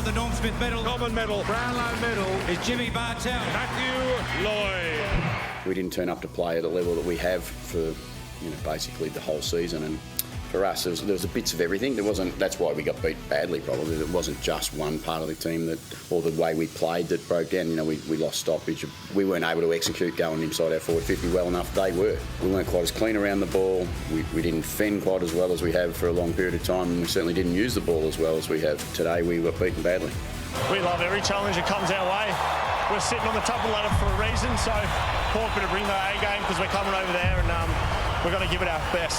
the Norm Smith medal. Common medal. Brownlow medal is Jimmy Bartell. Matthew Lloyd. We didn't turn up to play at the level that we have for, basically the whole season. And for us, there was bits of everything. That's why we got beat badly, probably. It wasn't just one part of the team or the way we played that broke down. We lost stoppage. We weren't able to execute going inside our forward 50 well enough. They were. We weren't quite as clean around the ball. We didn't fend quite as well as we have for a long period of time, and we certainly didn't use the ball as well as we have. Today we were beaten badly. We love every challenge that comes our way. We're sitting on the top of the ladder for a reason, so important to bring the A game because we're coming over there and we're going to give it our best.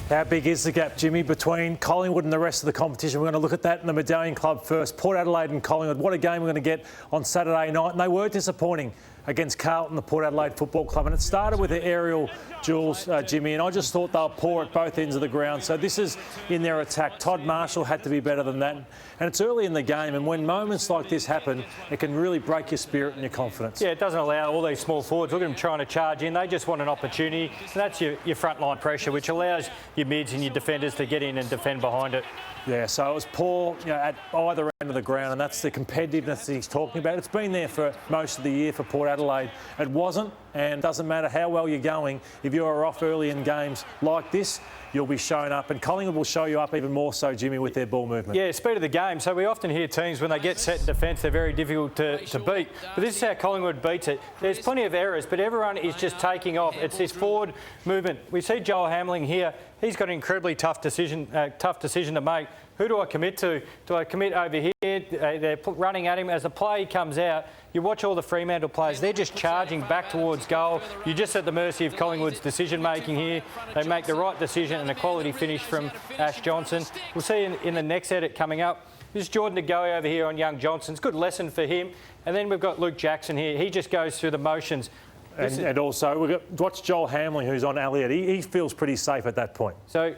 How big is the gap, Jimmy, between Collingwood and the rest of the competition? We're going to look at that in the Medallion Club first. Port Adelaide and Collingwood. What a game we're going to get on Saturday night. And they were disappointing against Carlton, the Port Adelaide Football Club. And it started with the aerial duels, Jimmy, and I just thought they were poor at both ends of the ground. So this is in their attack. Todd Marshall had to be better than that. And it's early in the game, and when moments like this happen, it can really break your spirit and your confidence. Yeah, it doesn't allow all these small forwards. Look at them trying to charge in. They just want an opportunity. And that's your frontline pressure, which allows your mids and your defenders to get in and defend behind it. Yeah, so it was poor at either end of the ground, and that's the competitiveness he's talking about. It's been there for most of the year for Port Adelaide. It wasn't, and it doesn't matter how well you're going. If you're off early in games like this, you'll be shown up, and Collingwood will show you up even more so, Jimmy, with their ball movement. Yeah, speed of the game. So we often hear teams, when they get set in defence, they're very difficult to beat. But this is how Collingwood beats it. There's plenty of errors, but everyone is just taking off. It's this forward movement. We see Joel Hamling here. He's got an incredibly tough decision to make. Who do I commit to? Do I commit over here? They're running at him. As the play comes out, you watch all the Fremantle players. They're just charging back towards goal. You're just at the mercy of Collingwood's decision-making here. They make the right decision and a quality finish from Ash Johnson. We'll see in the next edit coming up. This is Jordan De Goey over here on young Johnson. It's a good lesson for him. And then we've got Luke Jackson here. He just goes through the motions. And also, we've got watch Joel Hamling, who's on Elliott. He feels pretty safe at that point. So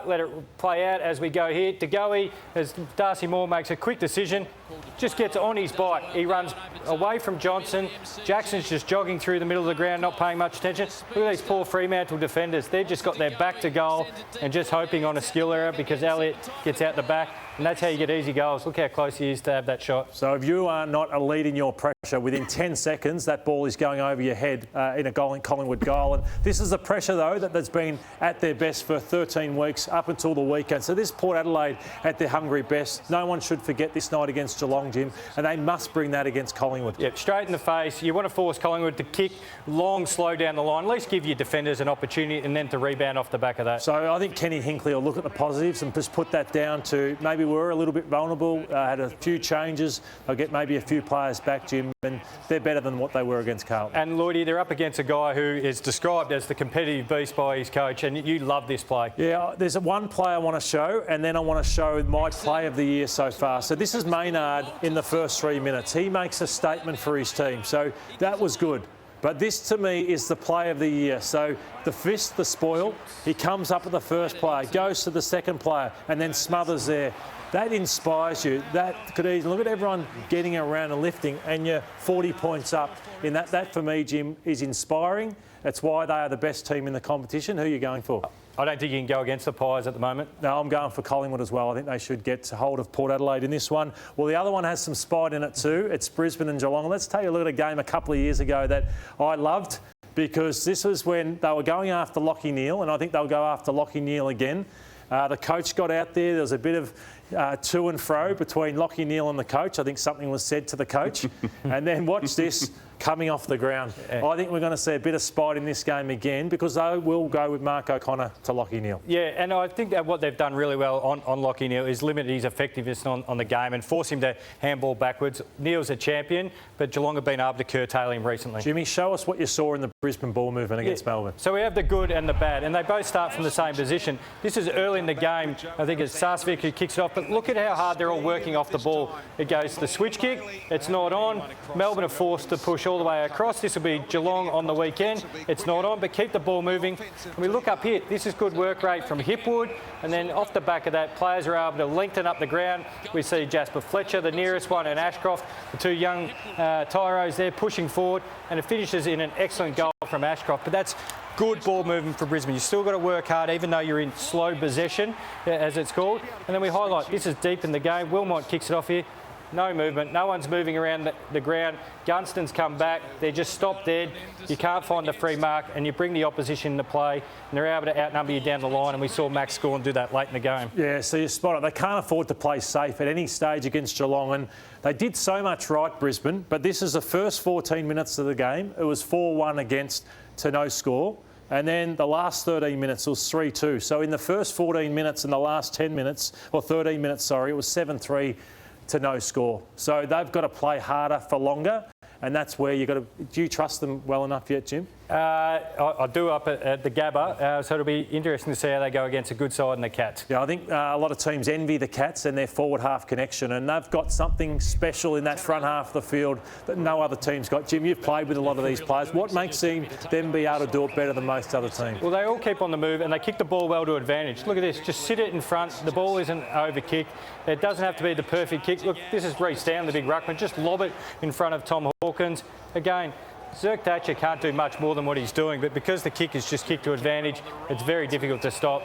let it play out as we go here. De Goey, as Darcy Moore makes a quick decision, just gets on his bike. He runs away from Johnson. Jackson's just jogging through the middle of the ground, not paying much attention. Look at these poor Fremantle defenders. They've just got their back to goal and just hoping on a skill error because Elliott gets out the back. And that's how you get easy goals. Look how close he is to have that shot. So if you are not a lead in your pressure, within 10 seconds, that ball is going over your head in a Collingwood goal. And this is the pressure, though, that's been at their best for 13 weeks up until the weekend. So this Port Adelaide at their hungry best. No one should forget this night against Geelong, Jim, and they must bring that against Collingwood. Yep, straight in the face. You want to force Collingwood to kick long, slow down the line. At least give your defenders an opportunity and then to rebound off the back of that. So I think Kenny Hinkley will look at the positives and just put that down to maybe we're a little bit vulnerable, had a few changes. They'll get maybe a few players back, Jim, and they're better than what they were against Carlton. And Lloydie, they're up against a guy who is described as the competitive beast by his coach, and you love this play. Yeah, there's one play I want to show, and then I want to show my play of the year so far. So this is Maynard in the first 3 minutes. He makes a statement for his team, so that was good. But this, to me, is the play of the year. So the fist, the spoil, he comes up at the first player, goes to the second player, and then smothers there. That inspires you. That could easily look at everyone getting around and lifting, and you're 40 points up. In that for me, Jim, is inspiring. That's why they are the best team in the competition. Who are you going for? I don't think you can go against the Pies at the moment. No, I'm going for Collingwood as well. I think they should get hold of Port Adelaide in this one. Well, the other one has some spite in it too. It's Brisbane and Geelong. Let's take a look at a game a couple of years ago that I loved because this was when they were going after Lachie Neale, and I think they'll go after Lachie Neale again. The coach got out there. There was a bit of to and fro between Lachie Neale and the coach. I think something was said to the coach. And then watch this coming off the ground. I think we're going to see a bit of spite in this game again because they will go with Mark O'Connor to Lachie Neale. Yeah, and I think that what they've done really well on Lachie Neale is limit his effectiveness on the game and force him to handball backwards. Neale's a champion, but Geelong have been able to curtail him recently. Jimmy, show us what you saw in the Brisbane ball movement against Melbourne. So we have the good and the bad, and they both start from the same position. This is early in the game. I think it's Sarcevic who kicks it off, but look at how hard they're all working off the ball. It goes to the switch kick. It's not on. Melbourne are forced to push all the way across. This will be Geelong on the weekend. It's not on, but keep the ball moving. And we look up here. This is good work rate from Hipwood, and then off the back of that, players are able to lengthen up the ground. We see Jasper Fletcher, the nearest one, and Ashcroft, the two young Tyros there pushing forward, and it finishes in an excellent goal from Ashcroft. But that's good ball movement for Brisbane. You've still got to work hard, even though you're in slow possession, as it's called. And then we highlight, this is deep in the game. Wilmot kicks it off here. No movement. No one's moving around the ground. Gunston's come back. They're just stopped dead. You can't find the free mark, and you bring the opposition into play, and they're able to outnumber you down the line. And we saw Max Gawn do that late in the game. Yeah, so you're spot on. They can't afford to play safe at any stage against Geelong, and they did so much right, Brisbane. But this is the first 14 minutes of the game. It was 4-1 against to no score. And then the last 13 minutes was 3-2. So in the first 14 minutes and the last 10 minutes, or 13 minutes, sorry, it was 7-3 to no score. So they've got to play harder for longer, and that's where you've got to... Do you trust them well enough yet, Jim? I do up at the Gabba, so it'll be interesting to see how they go against a good side in the Cats. Yeah, I think a lot of teams envy the Cats and their forward half connection, and they've got something special in that front half of the field that no other team's got. Jim, you've played with a lot of these players. What makes them be able to do it better than most other teams? Well, they all keep on the move and they kick the ball well to advantage. Look at this, just sit it in front. The ball isn't over-kicked. It doesn't have to be the perfect kick. Look, this is Reece Down, the big ruckman. Just lob it in front of Tom Hawkins. Again, Zerk Thatcher can't do much more than what he's doing, but because the kick is just kicked to advantage, it's very difficult to stop.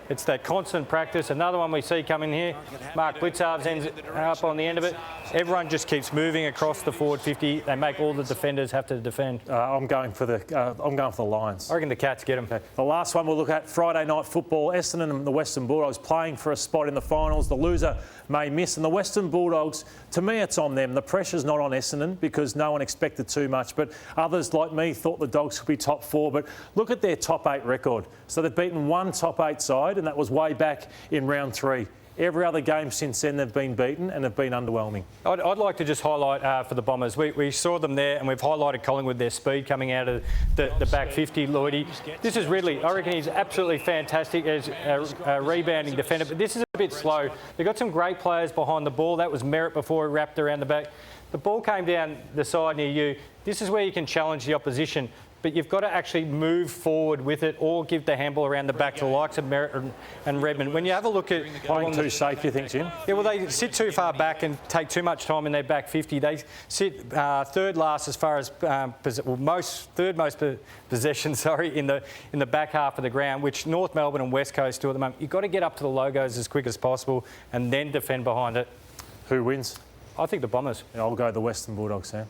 It's that constant practice. Another one we see coming here, Mark Blitzarves ends up on the end of it. Everyone just keeps moving across the forward 50. They make all the defenders have to defend. I'm going for the Lions. I reckon the Cats get them. Okay. The last one we'll look at, Friday night football. Essendon and the Western Bulldogs playing for a spot in the finals. The loser may miss. And the Western Bulldogs, to me, it's on them. The pressure's not on Essendon because no one expected too much. But others like me thought the Dogs could be top 4. But look at their top 8 record. So they've beaten one top 8 side, and that was way back in round 3. Every other game since then they've been beaten and have been underwhelming. I'd like to just highlight for the Bombers, we saw them there and we've highlighted Collingwood, their speed coming out of the back 50, Lloydie. This is Ridley. I reckon he's absolutely fantastic as a rebounding defender, but this is a bit slow. They've got some great players behind the ball. That was Merritt before he wrapped around the back. The ball came down the side near you. This is where you can challenge the opposition, but you've got to actually move forward with it or give the handball around the back to the likes of Merritt and Redmond. When you have a look at... Playing too safe, you think, Jim? Yeah, well, they sit too far back and take too much time in their back 50. They sit third last as far as... third most possession, in the back half of the ground, which North Melbourne and West Coast do at the moment. You've got to get up to the logos as quick as possible and then defend behind it. Who wins? I think the Bombers. I'll go the Western Bulldogs, Sam.